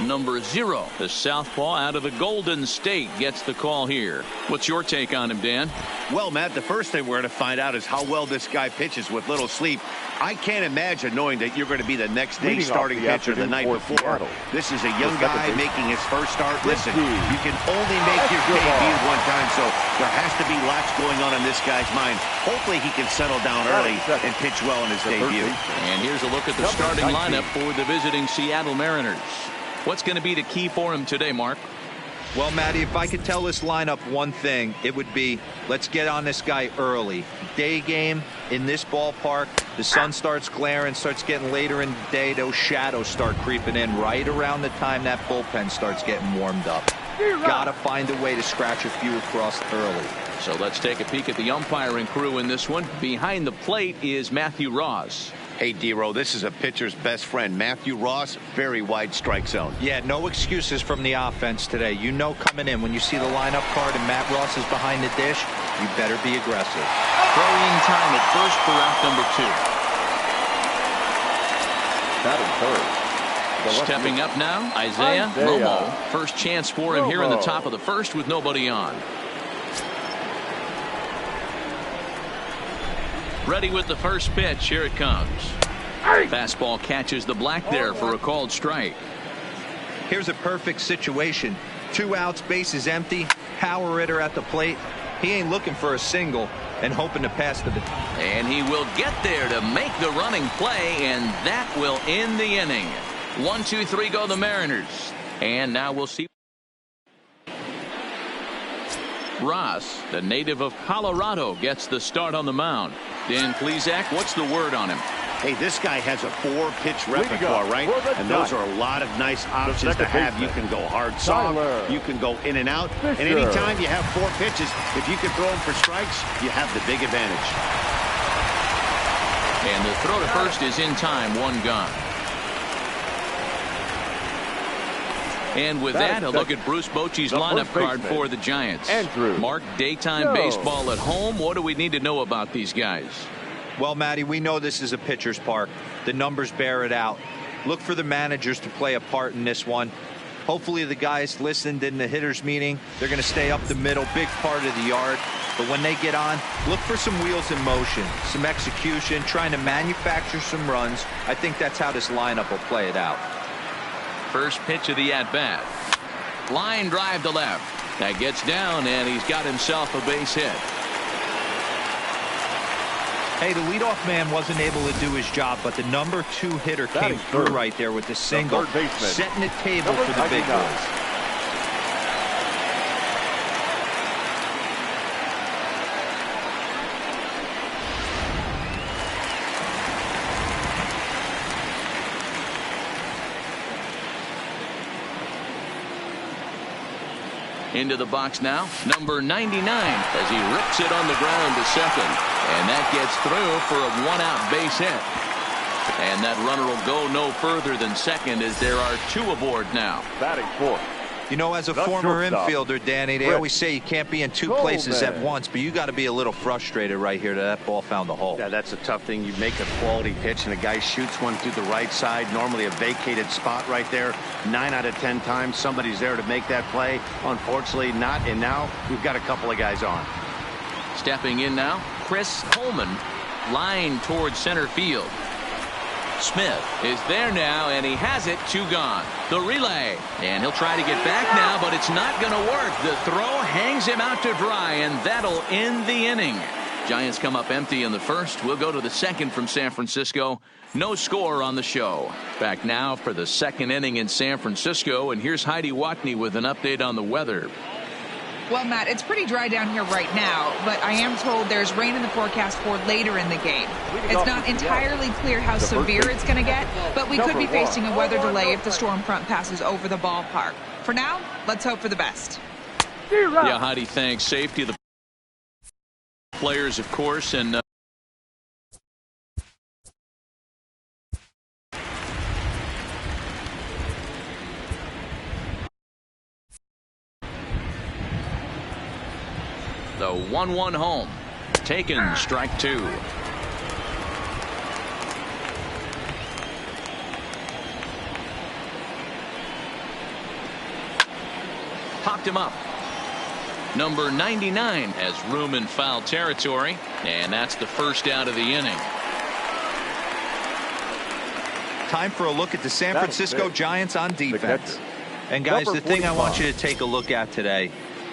Number 0, the southpaw out of the Golden State, gets the call here. What's your take on him, Dan? Well, Matt, the first thing we're going to find out is how well this guy pitches with little sleep. I can't imagine knowing that you're going to be the next day starting pitcher the night before. This is a young guy making his first start. Listen, you can only make your debut one time, so there has to be lots going on in this guy's mind. Hopefully he can settle down early and pitch well in his debut. And here's a look at the starting lineup for the visiting Seattle Mariners. What's going to be the key for him today, Mark? Well, Matty, if I could tell this lineup one thing, it would be let's get on this guy early. Day game in this ballpark, the sun starts glaring, starts getting later in the day. Those shadows start creeping in right around the time that bullpen starts getting warmed up. Got to find a way to scratch a few across early. So let's take a peek at the umpiring crew in this one. Behind the plate is Matthew Ross. Hey, D-Row, this is a pitcher's best friend. Matthew Ross, very wide strike zone. Yeah, no excuses from the offense today. You know coming in when you see the lineup card and Matt Ross is behind the dish, you better be aggressive. Throwing time at first for out number 2. Stepping up now, Isaiah Momo. First chance for him here in the top of the first with nobody on. Ready with the first pitch. Here it comes. Fastball catches the black there for a called strike. Here's a perfect situation. 2 outs, bases empty, power hitter at the plate. He ain't looking for a single and hoping to pass the. And he will get there to make the running play, and that will end the inning. 1, 2, 3 go the Mariners. And now we'll see. Ross, the native of Colorado, gets the start on the mound. Dan Plesac, what's the word on him? Hey, this guy has a 4-pitch repertoire, right? And those are a lot of nice options to have. You can go hard soft, you can go in and out. And anytime you have 4 pitches, if you can throw them for strikes, you have the big advantage. And the throw to first is in time, 1 gone. And with that, a look at Bruce Bochy's lineup card for the Giants. Mark, daytime baseball at home. What do we need to know about these guys? Well, Matty, we know this is a pitcher's park. The numbers bear it out. Look for the managers to play a part in this one. Hopefully the guys listened in the hitters meeting. They're going to stay up the middle, big part of the yard. But when they get on, look for some wheels in motion, some execution, trying to manufacture some runs. I think that's how this lineup will play it out. First pitch of the at-bat. Line drive to left. That gets down, and he's got himself a base hit. Hey, the leadoff man wasn't able to do his job, but the number 2 hitter came through right there with the single, setting the table for the big boys. Into the box now, number 99, as he rips it on the ground to second. And that gets through for a 1-out base hit. And that runner will go no further than second as there are 2 aboard now. Batting 4. You know, as a former infielder, Danny, they always say you can't be in 2 places at once, but you got to be a little frustrated right here that ball found the hole. Yeah, that's a tough thing. You make a quality pitch and a guy shoots one through the right side, normally a vacated spot right there. 9 out of 10 times somebody's there to make that play. Unfortunately not, and now we've got a couple of guys on. Stepping in now, Chris Coleman, line towards center field. Smith is there now, and he has it. 2 gone. The relay, and he'll try to get back now, but it's not going to work. The throw hangs him out to dry, and that'll end the inning. Giants come up empty in the first. We'll go to the second from San Francisco. No score on the show. Back now for the second inning in San Francisco, and here's Heidi Watney with an update on the weather. Well, Matt, it's pretty dry down here right now, but I am told there's rain in the forecast for later in the game. It's not entirely clear how severe it's going to get, but we could be facing a weather delay if the storm front passes over the ballpark. For now, let's hope for the best. Yeah, Heidi, thanks. Safety of the players, of course, and the 1-1 home. Taken, strike 2. Popped him up. Number 99 has room in foul territory, and that's the first out of the inning. Time for a look at the San Francisco Giants on defense. And guys, the thing I want you to take a look at today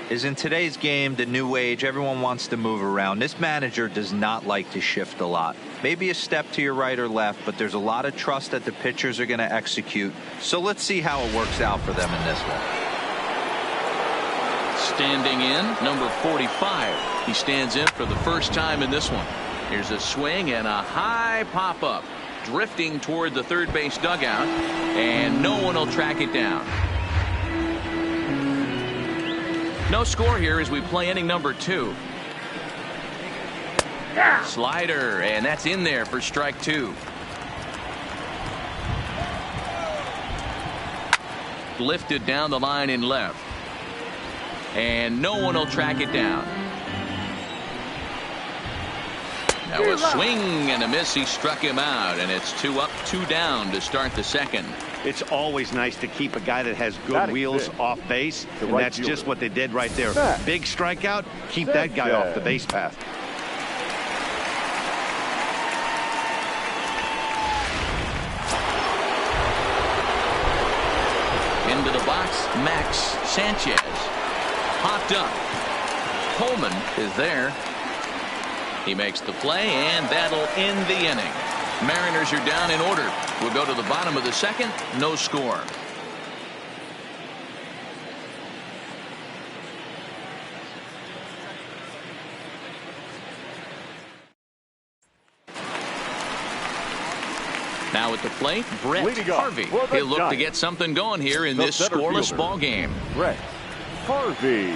is in today's game, the new age, everyone wants to move around. This manager does not like to shift a lot. Maybe a step to your right or left, but there's a lot of trust that the pitchers are going to execute. So let's see how it works out for them in this one. Standing in, number 45. He stands in for the first time in this one. Here's a swing and a high pop-up. Drifting toward the third base dugout, and no one will track it down. No score here as we play inning number 2. Slider, and that's in there for strike 2. Lifted down the line in left, and no one will track it down. Now a swing and a miss. He struck him out, and it's 2 up, 2 down to start the second. It's always nice to keep a guy that has good wheels off base, and that's just what they did right there. Big strikeout, keep that guy off the base path. Into the box, Max Sanchez. Popped up. Coleman is there. He makes the play, and that'll end the inning. Mariners are down in order. We'll go to the bottom of the second. No score. Now at the plate, Brett Harvey. He'll look to get something going here in this scoreless ball game. Brett Harvey.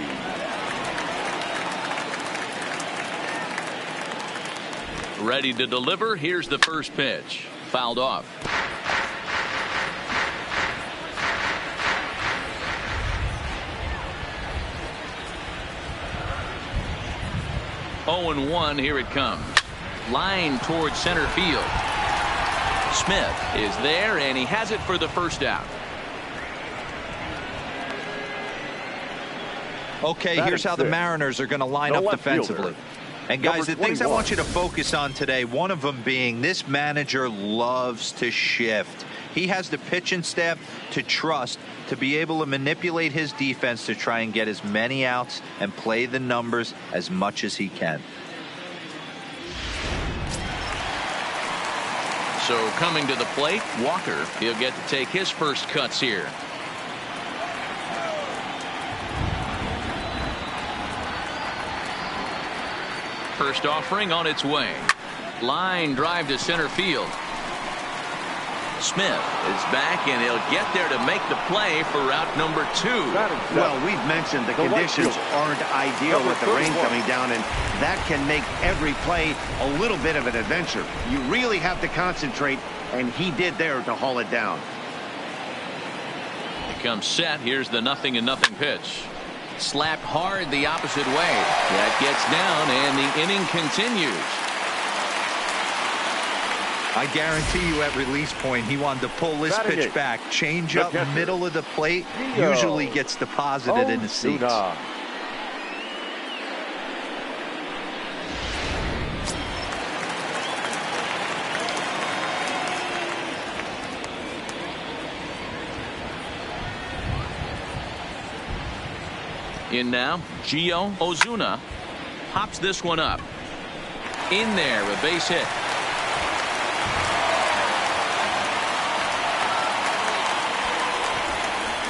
Ready to deliver. Here's the first pitch. Fouled off. Oh, and 1. Here it comes. Line towards center field. Smith is there, and he has it for the first out. Okay, here's how the Mariners are going to line up defensively. And guys, the things I want you to focus on today, one of them being this manager loves to shift. He has the pitching staff to trust to be able to manipulate his defense to try and get as many outs and play the numbers as much as he can. So coming to the plate, Walker. He'll get to take his first cuts here. First offering on its way. Line drive to center field. Smith is back, and he'll get there to make the play for route number 2. Well, we've mentioned the conditions aren't ideal with the rain coming down, and that can make every play a little bit of an adventure. You really have to concentrate, and he did there to haul it down. He comes set. Here's the 0-0 pitch. Slapped hard the opposite way. That gets down, and the inning continues. I guarantee you at release point, he wanted to pull this pitch back. Change up middle of the plate. Usually gets deposited in the seats. In now, Gio Ozuna pops this one up. In there, a base hit.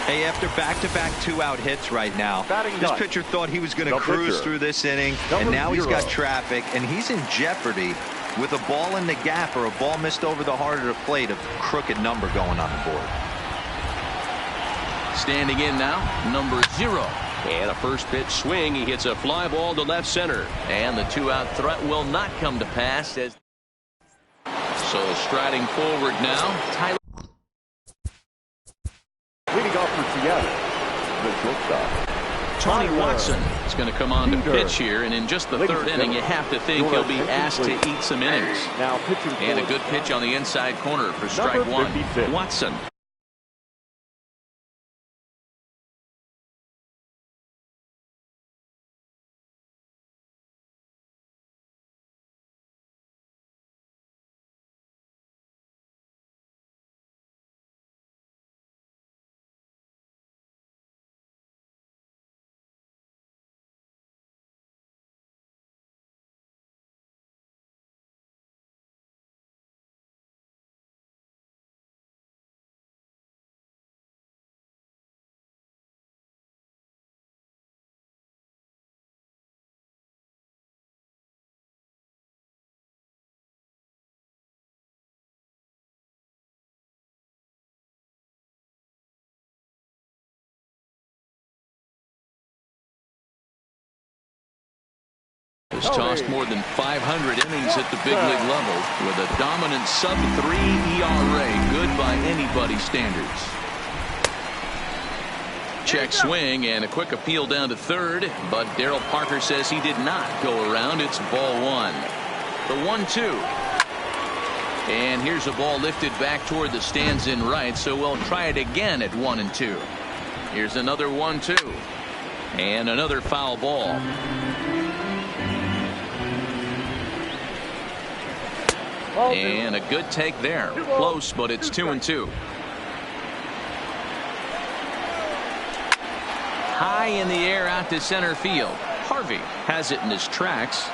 Hey, after back-to-back 2-out hits right now, this pitcher thought he was going to cruise through this inning, and now he's got traffic, and he's in jeopardy with a ball in the gap or a ball missed over the heart of the plate, a crooked number going on the board. Standing in now, number 0. And a first pitch swing. He hits a fly ball to left center. And the 2-out threat will not come to pass. So striding forward now, Tyler. Leading off for Seattle, the shortstop, Tony Watson is going to come on to pitch here. And in just the third inning, you have to think he'll be asked to eat some innings. And a good pitch on the inside corner for strike 1. Watson. He's tossed more than 500 innings at the big league level with a dominant sub-3 ERA. Good by anybody's standards. Check swing and a quick appeal down to third, but Darryl Parker says he did not go around. It's ball one. The 1-2. And here's a ball lifted back toward the stands in right, so we'll try it again at 1-2. Here's another 1-2. And another foul ball. And a good take there. Close, but it's 2-2. High in the air out to center field. Harvey has it in his tracks.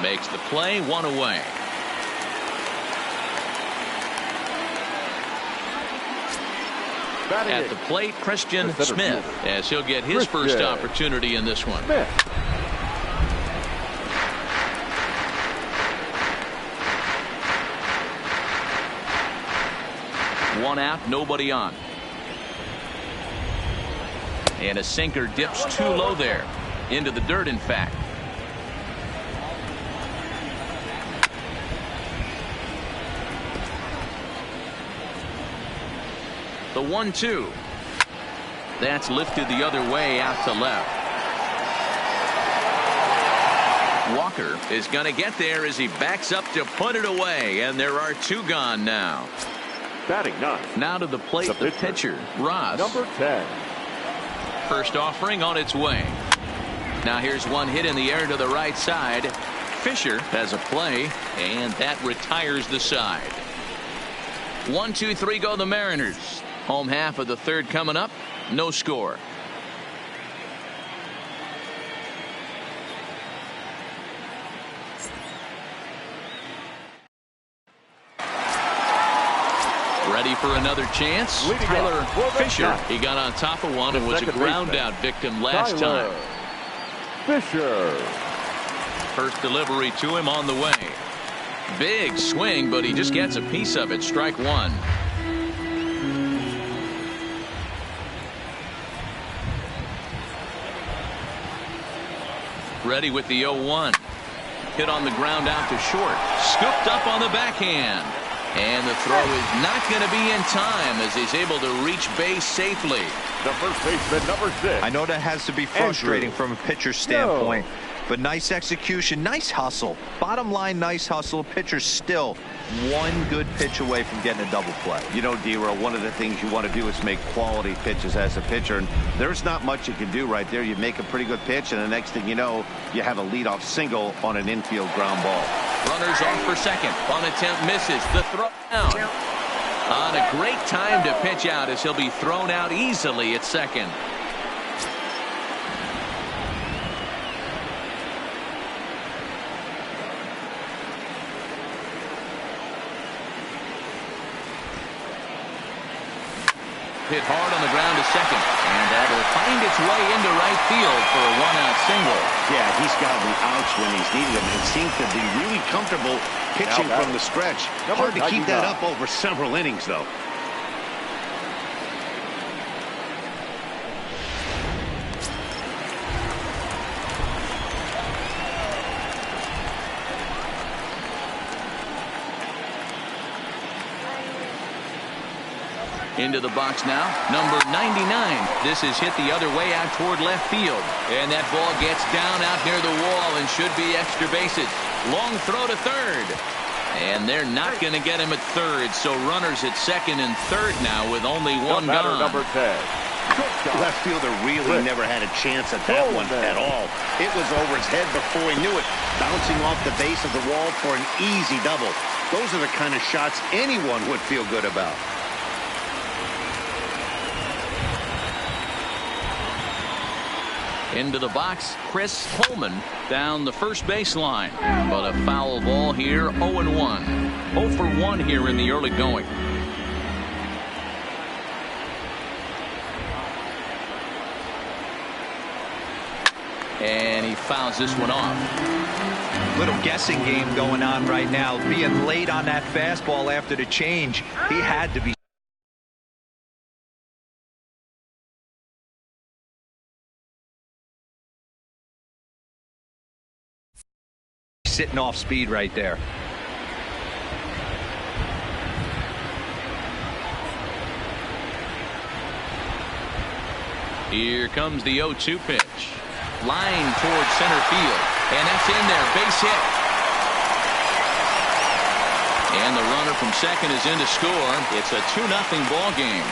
Makes the play, one away. At the plate, Christian Smith, as he'll get his first opportunity in this one. One out, nobody on. And a sinker dips too low there. Into the dirt, in fact. The 1-2. That's lifted the other way out to left. Walker is going to get there as he backs up to put it away, and there are two gone now. Batting ninth. Now to the plate, the pitcher, Ross. Number 10. First offering on its way. Now here's one hit in the air to the right side. Fisher has a play, and that retires the side. 1-2-3 go the Mariners. Home half of the third coming up. No score. Ready for another chance. Tyler Fisher. He got on top of one and was a ground out victim last time. Fisher. First delivery to him on the way. Big swing, but he just gets a piece of it. Strike one. Ready with the 0-1. Hit on the ground out to short. Scooped up on the backhand. And the throw is not going to be in time as he's able to reach base safely. The first baseman, number 6. I know that has to be frustrating from a pitcher's standpoint, but nice execution, nice hustle. Bottom line, nice hustle. Pitcher's still one good pitch away from getting a double play. You know, D-Row, one of the things you want to do is make quality pitches as a pitcher, and there's not much you can do right there. You make a pretty good pitch, and the next thing you know, you have a leadoff single on an infield ground ball. Runners off for second. Bunt attempt misses. The throw down. On a great time to pitch out as he'll be thrown out easily at second. Hit hard on the ground to second, and that'll find its way into right field for a one-out single. Yeah, he's gotten outs when he's needed them and seems to be really comfortable pitching from the stretch. Hard to keep that up over several innings, though. Into the box now, number 99. This is hit the other way out toward left field. And that ball gets down out near the wall and should be extra bases. Long throw to third. And they're not going to get him at third, so runners at second and third now with only one gone. Number 10. Left fielder really never had a chance at that one at all. It was over his head before he knew it, bouncing off the base of the wall for an easy double. Those are the kind of shots anyone would feel good about. Into the box, Chris Coleman down the first baseline. But a foul ball here, 0-1. 0 for 1 here in the early going. And he fouls this one off. Little guessing game going on right now. Being late on that fastball after the change, he had to be. sitting off speed right there. Here comes the 0-2 pitch. Line towards center field. And that's in there. Base hit. And the runner from second is in to score. It's a 2-0 ball game.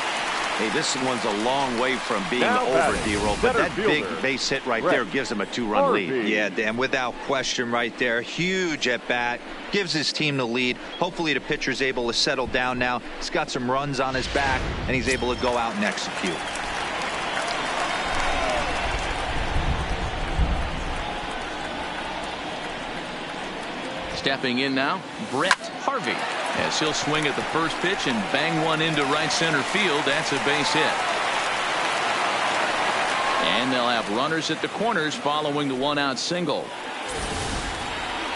Hey, this one's a long way from being over, D-Roll, but that big base hit right there gives him a 2-run lead. Yeah, Dan, without question right there. Huge at bat. Gives his team the lead. Hopefully the pitcher's able to settle down now. He's got some runs on his back, and he's able to go out and execute. Stepping in now, Brett Harvey, as he'll swing at the first pitch and bang one into right center field. That's a base hit. And they'll have runners at the corners following the one-out single.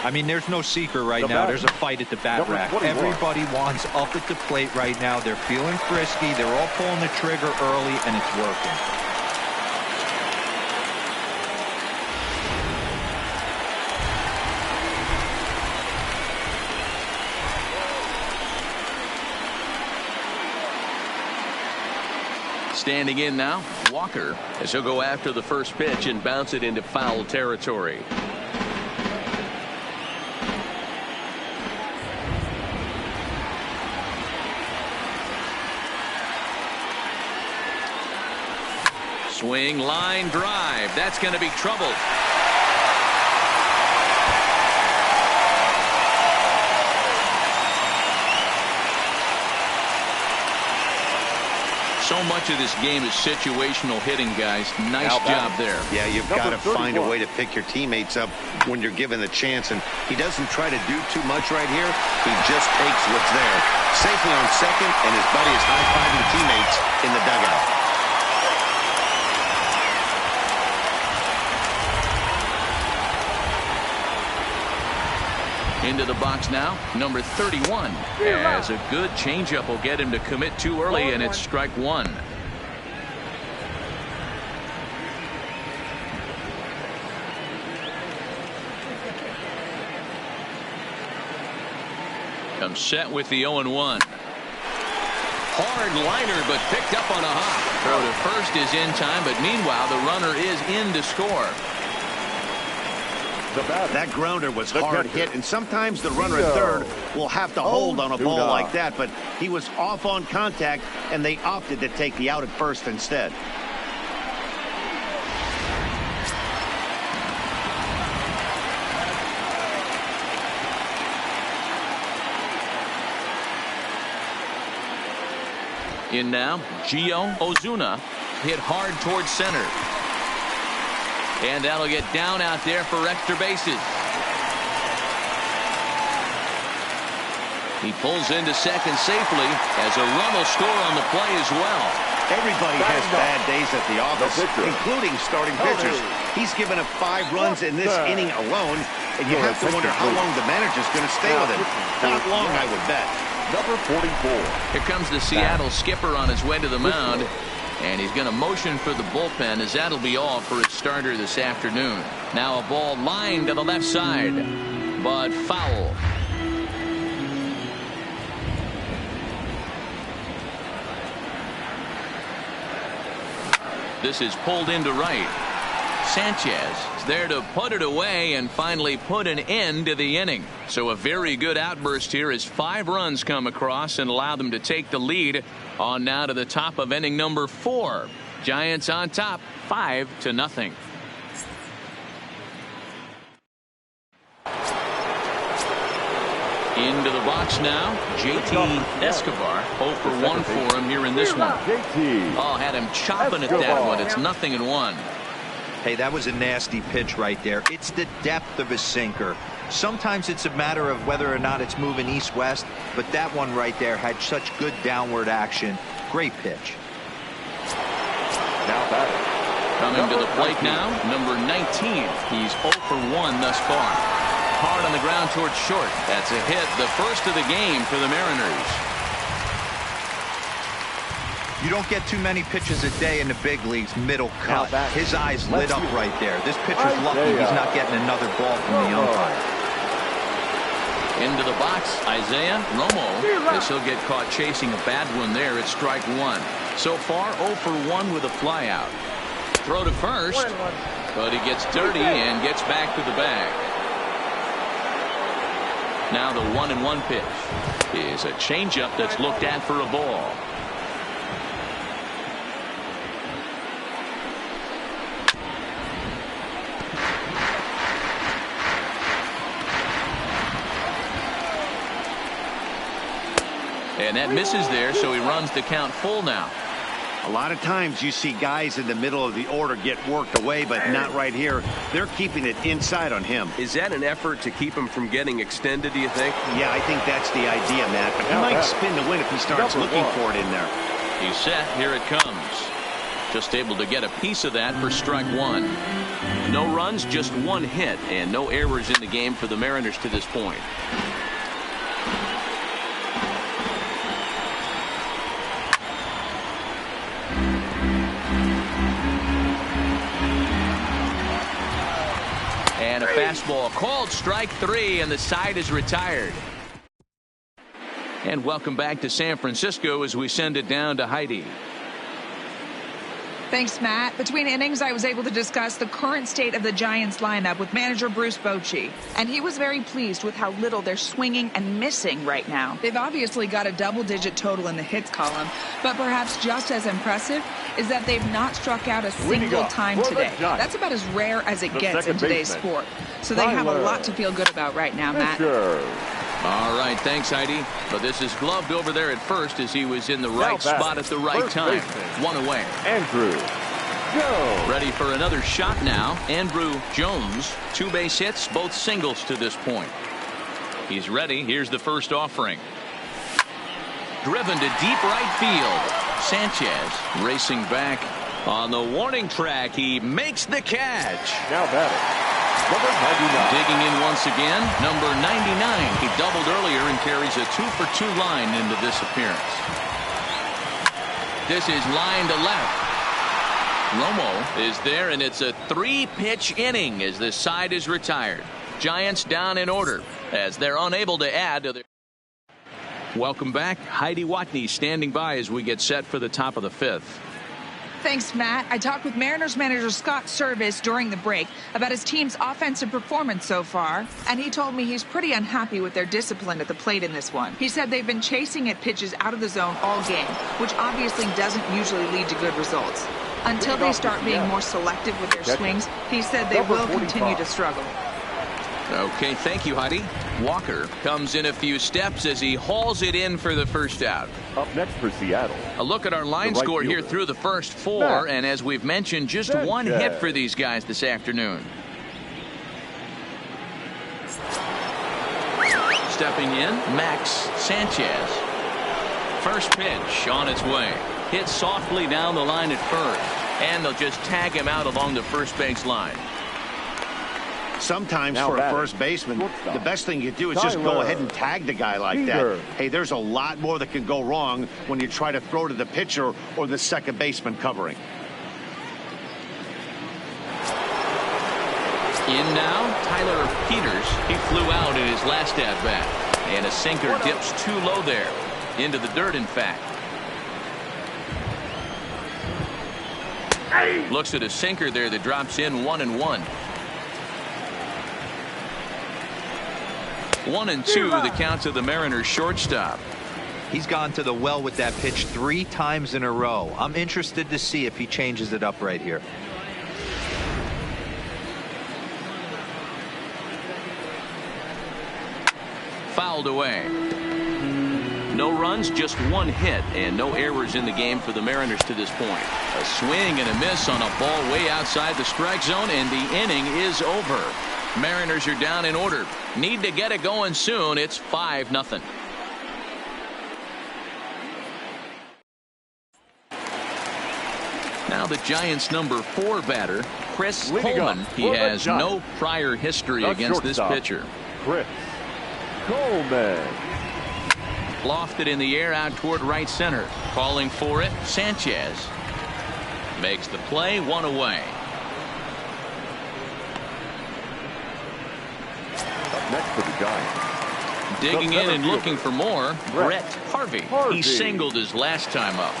I mean, there's no secret right now. There's a fight at the bat rack. Everybody wants up at the plate right now. They're feeling frisky. They're all pulling the trigger early, and it's working. Standing in now, Walker, as he'll go after the first pitch and bounce it into foul territory. Swing, line drive. That's going to be trouble. So much of this game is situational hitting, guys. Nice job there. Yeah, you've got to find a way to pick your teammates up when you're given the chance. And he doesn't try to do too much right here. He just takes what's there. Safely on second, and his buddy is high-fiving teammates in the dugout. Into the box now, number 31. As a good changeup will get him to commit too early, and it's strike one. Comes set with the 0-1. Hard liner, but picked up on a hop. Throw to first is in time, but meanwhile the runner is in to score. That grounder was hard hit, and sometimes the runner at third will have to hold on a ball like that, but he was off on contact, and they opted to take the out at first instead. In now, Gio Ozuna hit hard towards center. And that'll get down out there for extra bases. He pulls into second safely as a run will score on the play as well. Everybody has bad days at the office, including starting pitchers. He's given up 5 runs in this inning alone, and you have to wonder how long the manager's going to stay with him. Not long, I would bet. Number 44. Here comes the Seattle skipper on his way to the mound. And he's going to motion for the bullpen, as that'll be all for his starter this afternoon. Now a ball lined to the left side, but foul. This is pulled into right. Sanchez is there to put it away and finally put an end to the inning. So a very good outburst here as 5 runs come across and allow them to take the lead on now to the top of inning number 4. Giants on top 5-0. Into the box now, JT Escobar. 0 for 1 for him here in this one. Oh, had him chopping at that one. It's 0-1. Hey, that was a nasty pitch right there. It's the depth of his sinker. Sometimes it's a matter of whether or not it's moving east-west, but that one right there had such good downward action. Great pitch. Now batting. Coming to the plate now, number 19. He's 0 for 1 thus far. Hard on the ground towards short. That's a hit, the first of the game for the Mariners. You don't get too many pitches a day in the big leagues middle cut. His eyes lit up right there. This pitcher's lucky he's not getting another ball from the umpire. Into the box, Isaiah Romo, as he'll get caught chasing a bad one there. It's strike one. So far, 0 for 1 with a flyout. Throw to first, but he gets dirty and gets back to the bag. Now the 1-1 pitch is a changeup that's looked at for a ball. And that misses there, so he runs the count full now. A lot of times you see guys in the middle of the order get worked away, but not right here. They're keeping it inside on him. Is that an effort to keep him from getting extended, do you think? Yeah, I think that's the idea, Matt. But he might spin to win if he starts looking for it in there. He's set. Here it comes. Just able to get a piece of that for strike one. No runs, just one hit, and no errors in the game for the Mariners to this point. And a fastball called strike three, and the side is retired. And welcome back to San Francisco as we send it down to Heidi. Thanks, Matt. Between innings, I was able to discuss the current state of the Giants lineup with manager Bruce Bochy, and he was very pleased with how little they're swinging and missing right now. They've obviously got a double-digit total in the hits column, but perhaps just as impressive is that they've not struck out a single time today. That's about as rare as it gets in today's sport. So they have a lot to feel good about right now, Matt. All right, thanks, Heidi. But this is gloved over there at first as he was in the right spot at the right time. One away. Andrew Jones. Ready for another shot now. Andrew Jones. 2 base hits, both singles to this point. He's ready. Here's the first offering. Driven to deep right field. Sanchez racing back on the warning track. He makes the catch. Now batting, number 99. Digging in once again, number 99. He doubled earlier and carries a 2-for-2 line into this appearance. This is line to left. Romo is there, and it's a 3-pitch inning as this side is retired. Giants down in order as they're unable to add to their. Welcome back. Heidi Watney standing by as we get set for the top of the 5th. Thanks, Matt. I talked with Mariners manager Scott Service during the break about his team's offensive performance so far, and he told me he's pretty unhappy with their discipline at the plate in this one. He said they've been chasing at pitches out of the zone all game, which obviously doesn't usually lead to good results. Until they start being more selective with their swings, he said they will continue to struggle. Okay, thank you, Heidi. Walker comes in a few steps as he hauls it in for the first out. Up next for Seattle. A look at our line score here through the first 4, and as we've mentioned, just one hit for these guys this afternoon. Stepping in, Max Sanchez. First pitch on its way. Hit softly down the line at first, and they'll just tag him out along the first base line. Sometimes for a first baseman, the best thing you do is just go ahead and tag the guy like that. Hey, there's a lot more that can go wrong when you try to throw to the pitcher or the second baseman covering. In now, Tyler Peters. He flew out in his last at-bat. And a sinker dips too low there. Into the dirt, in fact. Looks at a sinker there that drops in 1-1. 1-2 the count to the Mariners shortstop. He's gone to the well with that pitch 3 times in a row. I'm interested to see if he changes it up right here. Fouled away. No runs, just 1 hit, and no errors in the game for the Mariners to this point. A swing and a miss on a ball way outside the strike zone, and the inning is over. Mariners are down in order. Need to get it going soon. It's 5-0. Now the Giants' number 4 batter, Chris Coleman. He has no prior history against this pitcher. Chris Coleman. Lofted in the air out toward right center. Calling for it, Sanchez. Makes the play, 1 away. Up next for the Giants, Digging in and looking for more, Brett Harvey. He singled his last time up.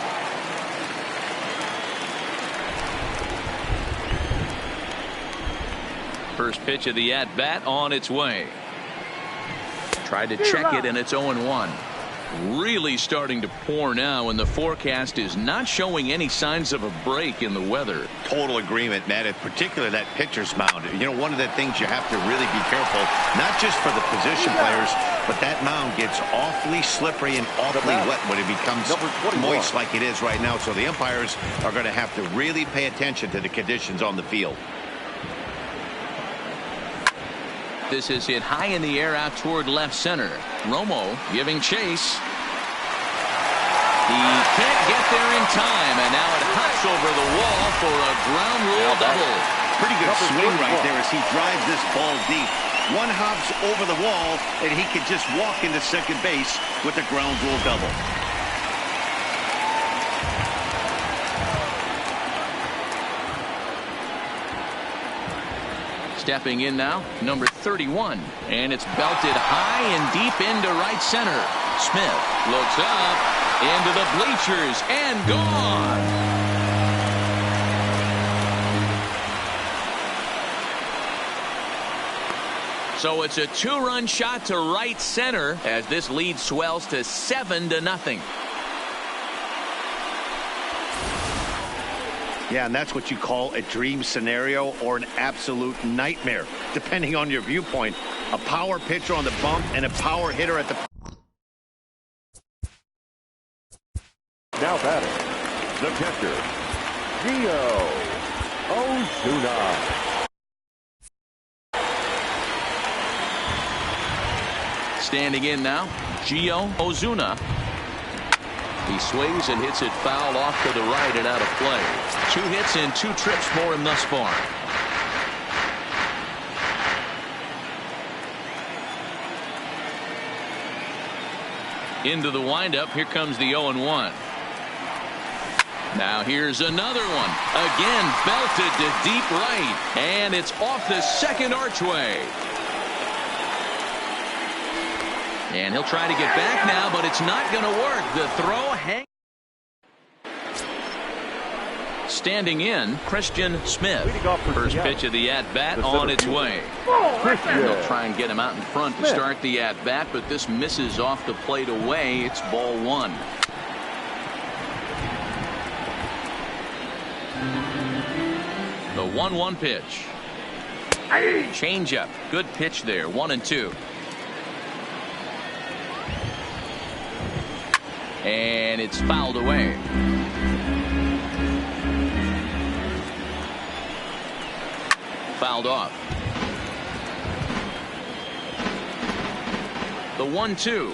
First pitch of the at-bat on its way. Tried to check it, and it's 0-1. Really starting to pour now, and the forecast is not showing any signs of a break in the weather. Total agreement, Matt. In particular, that pitcher's mound. You know, one of the things you have to really be careful, not just for the position players, but that mound gets awfully slippery and awfully wet when it becomes moist like it is right now. So the umpires are going to have to really pay attention to the conditions on the field. This is hit high in the air out toward left center. Romo giving chase. He can't get there in time, and now it hops over the wall for a ground rule double. Pretty good swing right there as he drives this ball deep. One hops over the wall, and he can just walk into second base with a ground rule double. Stepping in now, number 31, and it's belted high and deep into right center. Smith looks up into the bleachers and gone. So it's a 2-run shot to right center as this lead swells to 7-0. Yeah, and that's what you call a dream scenario or an absolute nightmare, depending on your viewpoint. A power pitcher on the bump and a power hitter at the... Now batting, the catcher, Gio Ozuna. Standing in now, Gio Ozuna. He swings and hits it foul off to the right and out of play. 2 hits and 2 trips for him thus far. Into the windup. Here comes the 0-1. Now here's another one. Again belted to deep right. And it's off the second archway. And he'll try to get back now, but it's not going to work. The throw hangs. Standing in, Christian Smith. First pitch of the at-bat on its way. They'll try and get him out in front to start the at-bat, but this misses off the plate away. It's ball 1. The 1-1 pitch. Changeup. Good pitch there. 1-2. And it's fouled away. Fouled off. The 1-2.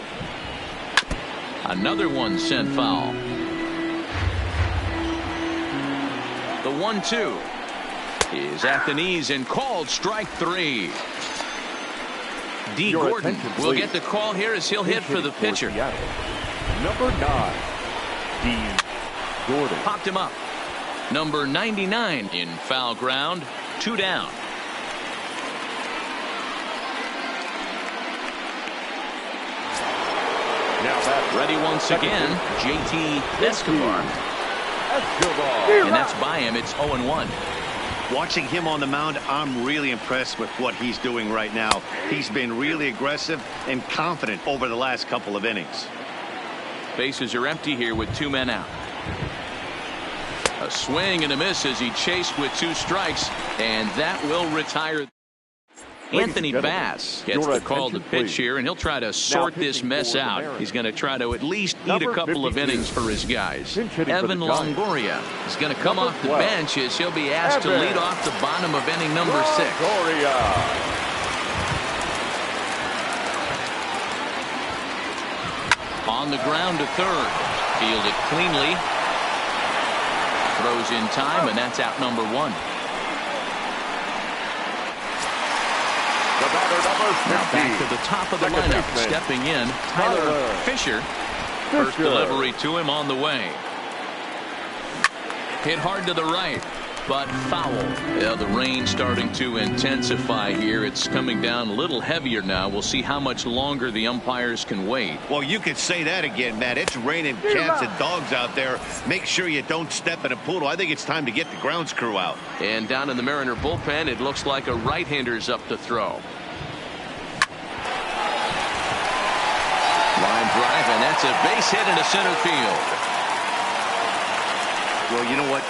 Another one sent foul. The 1-2 is at the knees and called strike 3. D. Gordon will get the call here as he'll hit for the pitcher. Number 9, D. Gordon. Popped him up. Number 99 in foul ground. 2 down. Ready once again, JT Escobar. And that's by him. It's 0-1. Watching him on the mound, I'm really impressed with what he's doing right now. He's been really aggressive and confident over the last couple of innings. Bases are empty here with 2 men out. A swing and a miss as he chased with 2 strikes, and that will retire. Anthony Bass gets the call to pitch here, and he'll try to sort this mess out. He's going to try to at least eat a couple of innings for his guys. Evan Longoria is going to come off the bench as he'll be asked to lead off the bottom of inning number 6. On the ground to third. Fielded cleanly. Throws in time, and that's out number 1. Now back to the top of the lineup. Stepping in, Tyler Fisher. First delivery to him on the way. Hit hard to the right. but foul. Yeah, the rain starting to intensify here. It's coming down a little heavier now. We'll see how much longer the umpires can wait. Well, you could say that again, Matt. It's raining cats and dogs out there. Make sure you don't step in a poodle. I think it's time to get the grounds crew out. And down in the Mariner bullpen, it looks like a right-hander's up to throw. Line drive, and that's a base hit into center field. Well, you know what?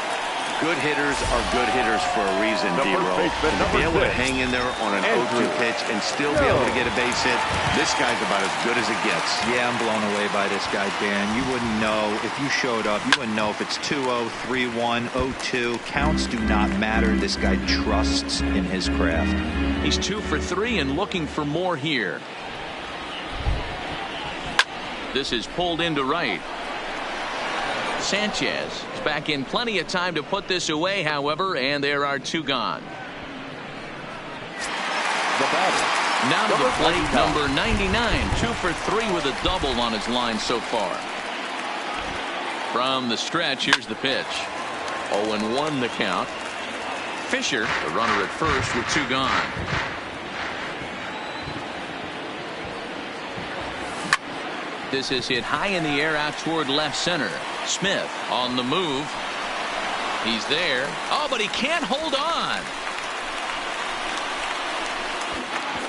Good hitters are good hitters for a reason, D-Roll. To be able to hang in there on an 0-2 pitch and still be able to get a base hit, this guy's about as good as it gets. Yeah, I'm blown away by this guy, Dan. You wouldn't know if you showed up. You wouldn't know if it's 2-0, 3-1, 0-2. Counts do not matter. This guy trusts in his craft. He's 2 for 3 and looking for more here. This is pulled into right. Sanchez is back in plenty of time to put this away, however, and there are 2 gone. Now to the plate, number 99, 2 for 3 with a double on his line so far. From the stretch, here's the pitch. 0-1 the count. Fisher, the runner at first, with 2 gone. This is hit high in the air out toward left center. Smith on the move. He's there. Oh, but he can't hold on.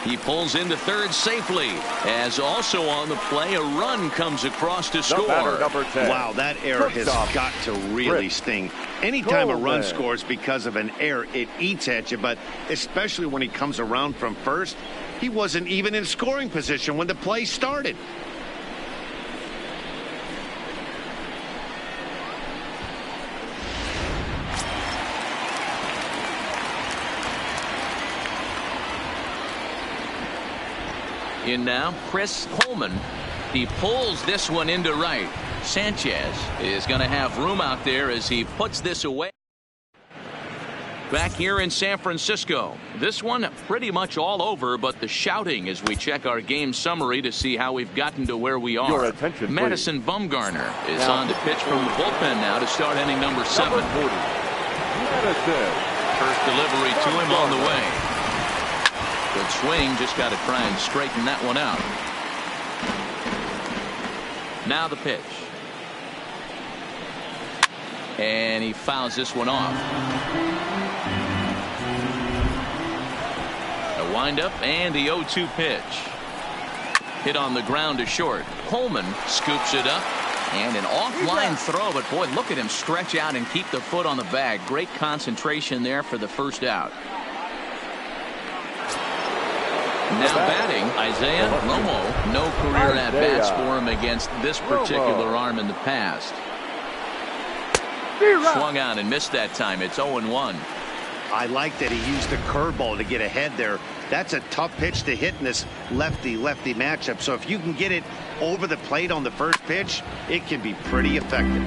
He pulls into third safely. As also on the play, a run comes across to score. Wow, that error has got to really sting. Anytime a run scores because of an error, it eats at you, but especially when he comes around from first, he wasn't even in scoring position when the play started. In now, Chris Coleman. He pulls this one into right. Sanchez is going to have room out there as he puts this away. Back here in San Francisco. This one pretty much all over, but the shouting as we check our game summary to see how we've gotten to where we are. Your attention, Madison Bumgarner is on to pitch from the bullpen now to start inning number 7. First delivery to him on the way. Good swing, just got to try and straighten that one out. Now the pitch. And he fouls this one off. A windup and the 0-2 pitch. Hit on the ground to short. Coleman scoops it up. And an offline throw, but boy, look at him stretch out and keep the foot on the bag. Great concentration there for the first out. Now batting, Isaiah Romo. No career at-bats for him against this particular arm in the past. Swung out and missed that time. It's 0-1. I like that he used the curveball to get ahead there. That's a tough pitch to hit in this lefty-lefty matchup. So if you can get it over the plate on the first pitch, it can be pretty effective.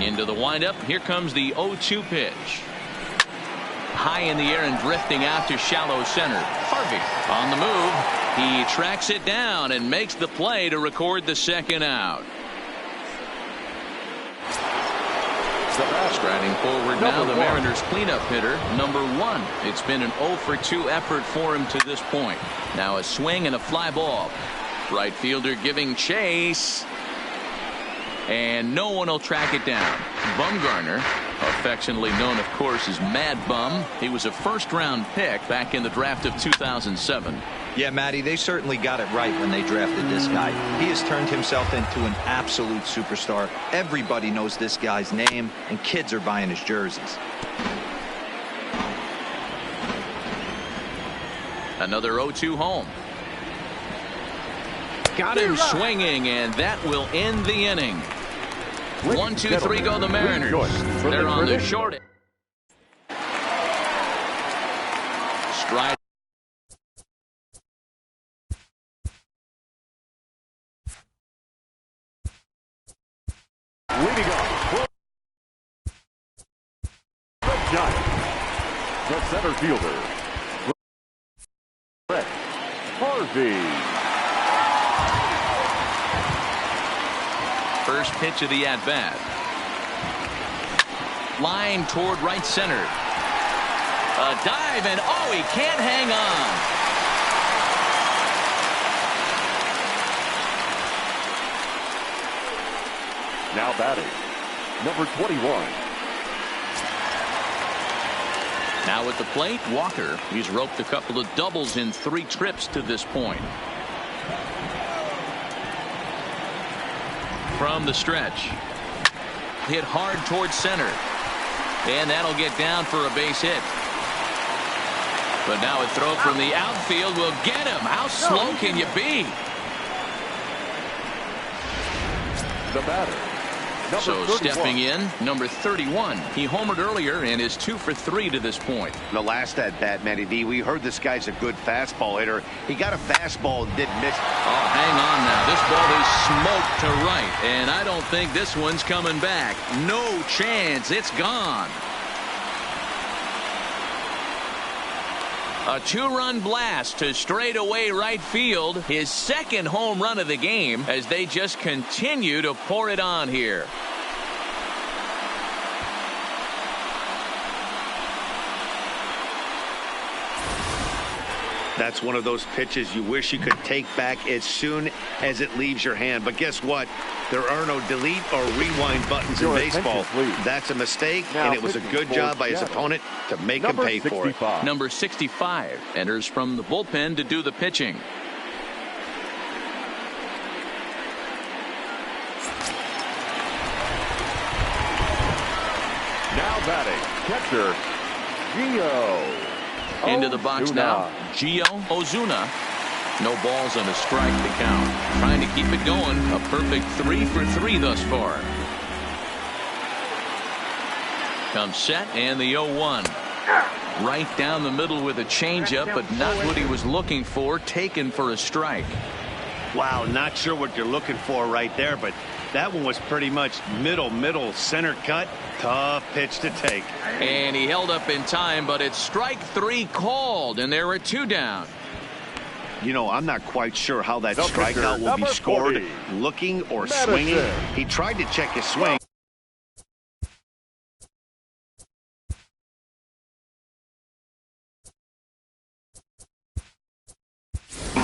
Into the windup. Here comes the 0-2 pitch. High in the air and drifting out to shallow center. Harvey on the move. He tracks it down and makes the play to record the second out. Striding forward now, the Mariners cleanup hitter, number 1. It's been an 0-for-2 effort for him to this point. Now a swing and a fly ball. Right fielder giving chase. And no one will track it down. Bumgarner, affectionately known, of course, as Mad Bum. He was a first-round pick back in the draft of 2007. Yeah, Matty, they certainly got it right when they drafted this guy. He has turned himself into an absolute superstar. Everybody knows this guy's name, and kids are buying his jerseys. Another 0-2 home. Got him swinging, and that will end the inning. 1, 2, 3 go the Mariners. They're on the short. Stride. Leading off, Red Giant, the center fielder, Brett Harvey. First pitch of the at-bat. Line toward right center. A dive, and oh, he can't hang on. Now batting, number 21. Now at the plate, Walker. He's roped a couple of doubles in 3 trips to this point. From the stretch. Hit hard towards center. And that'll get down for a base hit. But now a throw from the outfield will get him. How slow can you be? The batter. So 31. Stepping in, number 31. He homered earlier and is 2 for 3 to this point. The last at bat, Matty D, we heard this guy's a good fastball hitter. He got a fastball and didn't miss. Oh, hang on now. This ball is smoked to right, and I don't think this one's coming back. No chance. It's gone. A 2-run blast to straightaway right field. His second home run of the game as they just continue to pour it on here. That's one of those pitches you wish you could take back as soon as it leaves your hand. But guess what? There are no delete or rewind buttons in baseball. That's a mistake, and it was a good job by his opponent to make him pay for it. Number 65 enters from the bullpen to do the pitching. Now batting, catcher, Gio Into the box now, Gio Ozuna. No balls and a strike to count. Trying to keep it going. A perfect 3 for 3 thus far. Comes set and the 0-1. Right down the middle with a changeup, but not what he was looking for. Taken for a strike. Wow, not sure what you're looking for right there, but that one was pretty much middle center cut. Tough pitch to take. And he held up in time, but it's strike 3 called, and there are 2 down. You know, I'm not quite sure how that strikeout will be scored. Looking or swinging. He tried to check his swing.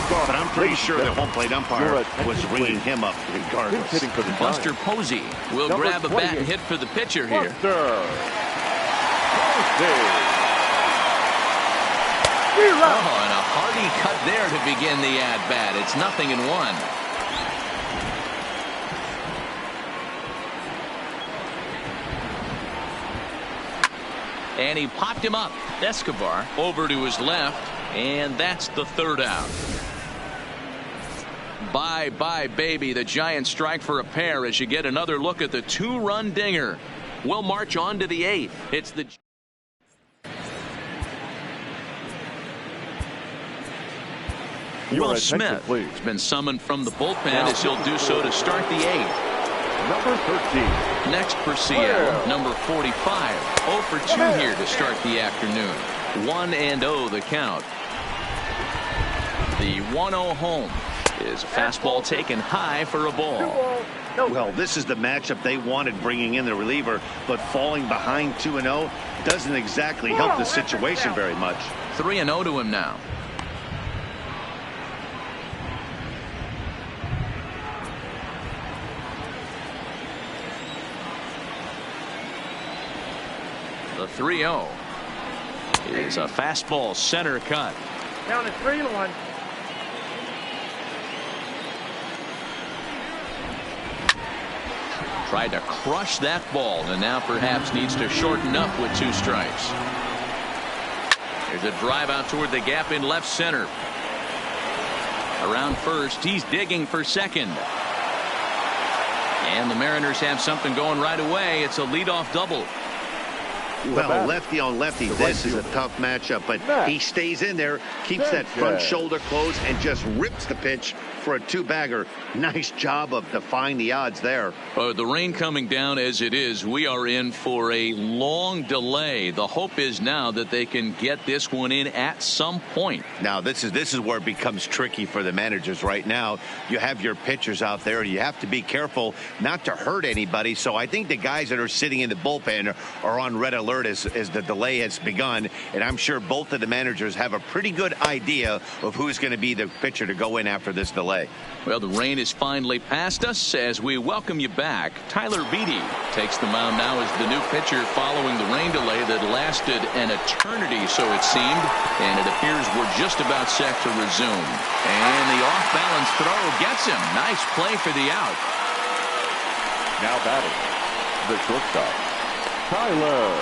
But I'm pretty sure the home plate umpire was ringing him up regardless. Buster Posey will grab a bat and hit for the pitcher here. Oh, and a hearty cut there to begin the at-bat. It's 0-1. And he popped him up. Escobar over to his left, and that's the 3rd out. Bye-bye, baby. The Giants strike for a pair as you get another look at the 2-run dinger. We'll march on to the 8th. It's the... Will Smith has been summoned from the bullpen as he'll do so to start the 8th. Number 13. Next for Seattle, number 45. 0 for 2 here to start the afternoon. 1-0 the count. The 1-0 home is a fastball taken high for a ball. Well, this is the matchup they wanted, bringing in the reliever, but falling behind 2-0 doesn't exactly help the situation very much. 3-0 to him now. The 3-0 is a fastball center cut. Down to 3-1. Tried to crush that ball and now perhaps needs to shorten up with 2 strikes. There's a drive out toward the gap in left center. Around first, he's digging for second. And the Mariners have something going right away. It's a leadoff double. Well, lefty on lefty, this is a tough matchup, but he stays in there, keeps that front shoulder closed, and just rips the pitch for a two-bagger. Nice job of defying the odds there. The rain coming down as it is, we are in for a long delay. The hope is now that they can get this one in at some point. Now, this is where it becomes tricky for the managers right now. You have your pitchers out there, and you have to be careful not to hurt anybody. So I think the guys that are sitting in the bullpen are on red alert as the delay has begun, and I'm sure both of the managers have a pretty good idea of who's going to be the pitcher to go in after this delay. Well, the rain is finally past us as we welcome you back. Tyler Beede takes the mound now as the new pitcher following the rain delay that lasted an eternity, so it seemed, and it appears we're just about set to resume. And the off-balance throw gets him. Nice play for the out. Now batting, the shortstop, Tyler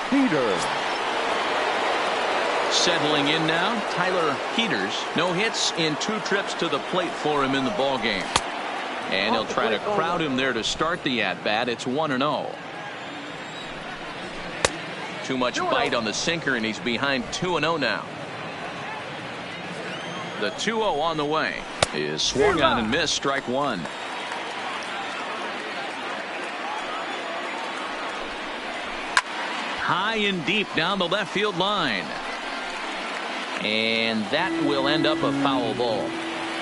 Peters. Settling in now, Tyler Peters. No hits in 2 trips to the plate for him in the ball game. And he'll try to crowd him there to start the at-bat. It's 1-0. Too much bite on the sinker, and he's behind 2-0 now. The 2-0 on the way is swung on and missed, strike one. High and deep down the left field line. And that will end up a foul ball.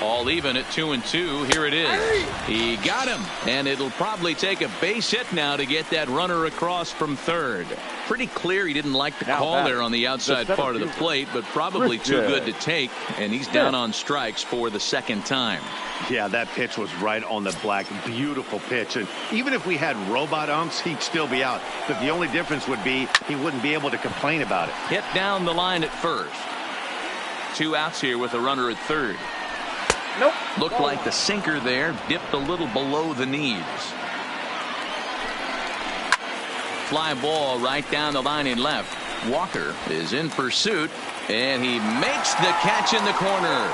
All even at 2-2. Here it is. He got him, and it'll probably take a base hit now to get that runner across from third. Pretty clear he didn't like the call there on the outside part of the plate, but probably too good to take, and he's down on strikes for the second time. Yeah, that pitch was right on the black. Beautiful pitch. And even if we had robot umps, he'd still be out. But the only difference would be he wouldn't be able to complain about it. Hit down the line at first. 2 outs here with a runner at third. Nope. Looked like the sinker there dipped a little below the knees. Fly ball right down the line in left. Walker is in pursuit, and he makes the catch in the corner.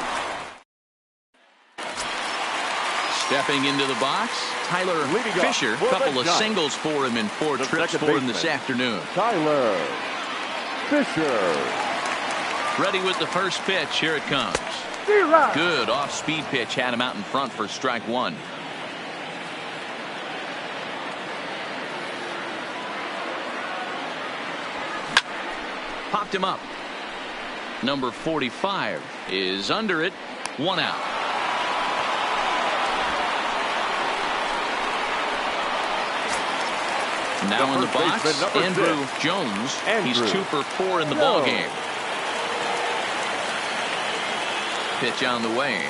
Stepping into the box, Tyler Fisher. A couple of singles for him and 4 trips for him this afternoon. Tyler Fisher. Ready with the first pitch. Here it comes. Good off-speed pitch. Had him out in front for strike one. Popped him up. Number 45 is under it. 1 out. Now in the box, Andrew Jones. He's 2 for 4 in the ball game. Pitch on the way.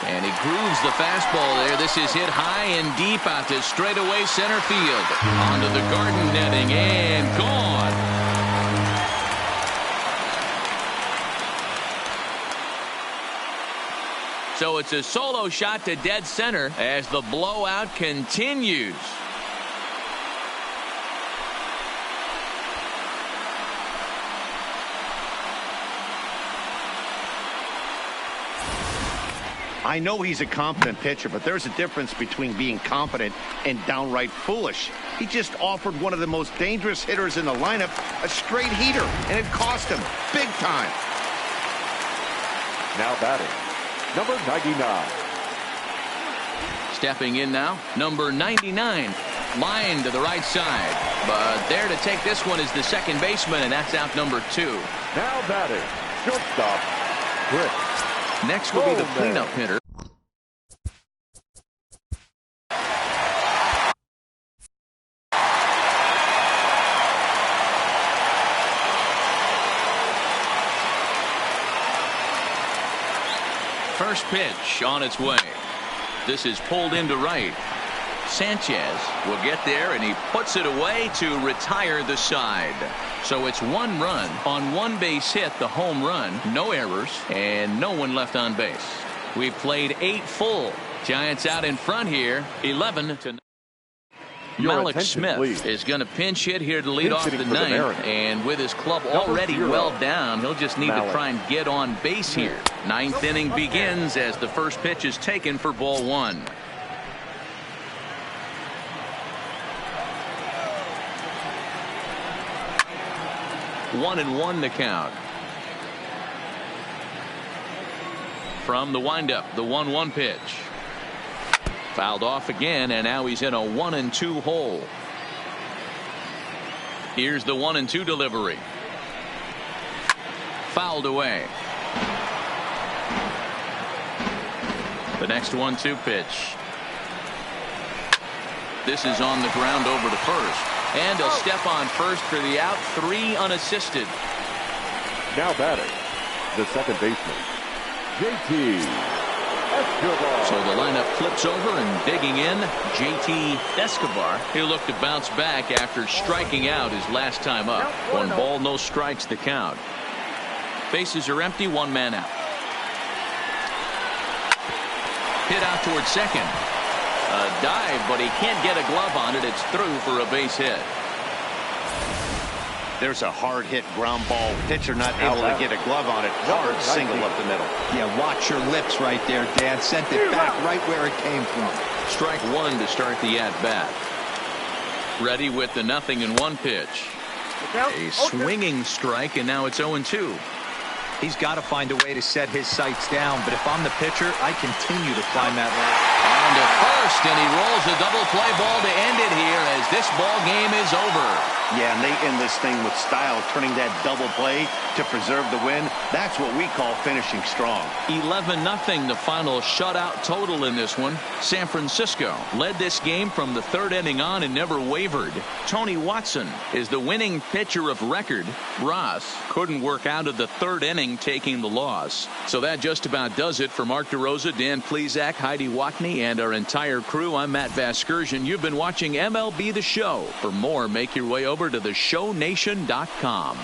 And he grooves the fastball there. This is hit high and deep out to straightaway center field. Onto the garden netting and gone. So it's a solo shot to dead center as the blowout continues. I know he's a confident pitcher, but there's a difference between being confident and downright foolish. He just offered one of the most dangerous hitters in the lineup a straight heater, and it cost him big time. Now batting, number 99. Stepping in now, number 99. Line to the right side. But there to take this one is the second baseman, and that's out number 2. Now batting, shortstop, Chris. Next will be the cleanup hitter. First pitch on its way. This is pulled into right. Sanchez will get there, and he puts it away to retire the side. So it's 1 run on 1 base hit, the home run, no errors, and no one left on base. We've played 8 full. Giants out in front here, 11-0. Malik Smith is going to pinch hit here to lead off the 9th, and with his club already well down, he'll just need to try and get on base here. 9th inning begins as the first pitch is taken for ball 1. 1-1 the count. From the windup, the 1-1 pitch. Fouled off again, and now he's in a 1-2 hole. Here's the 1-2 delivery. Fouled away. The next 1-2 pitch. This is on the ground over to first. And a step on first for the out. 3 unassisted. Now batting, the second baseman, JT Escobar. So the lineup flips over, and digging in, JT Escobar. He'll look to bounce back after striking out his last time up. 1 ball, no strikes the count. Bases are empty, 1 man out. Hit out towards second. A dive, but he can't get a glove on it. It's through for a base hit. There's a hard hit ground ball. Pitcher not able to get a glove on it. Hard single up the middle. Yeah, watch your lips right there, Dan. Sent it back right where it came from. Strike 1 to start the at-bat. Ready with the 0-1 pitch. A swinging strike, and now it's 0-2. He's got to find a way to set his sights down, but if I'm the pitcher, I continue to climb that ladder. On to first, and he rolls a double play ball to end it here as this ball game is over. Yeah, and they end this thing with style, turning that double play to preserve the win. That's what we call finishing strong. 11-0 the final shutout total in this one. San Francisco led this game from the 3rd inning on and never wavered. Tony Watson is the winning pitcher of record. Ross couldn't work out of the 3rd inning, taking the loss. So that just about does it for Mark DeRosa, Dan Plesac, Heidi Watney, and our entire crew. I'm Matt Vasgersian. You've been watching MLB The Show. For more, make your way over to theshownation.com.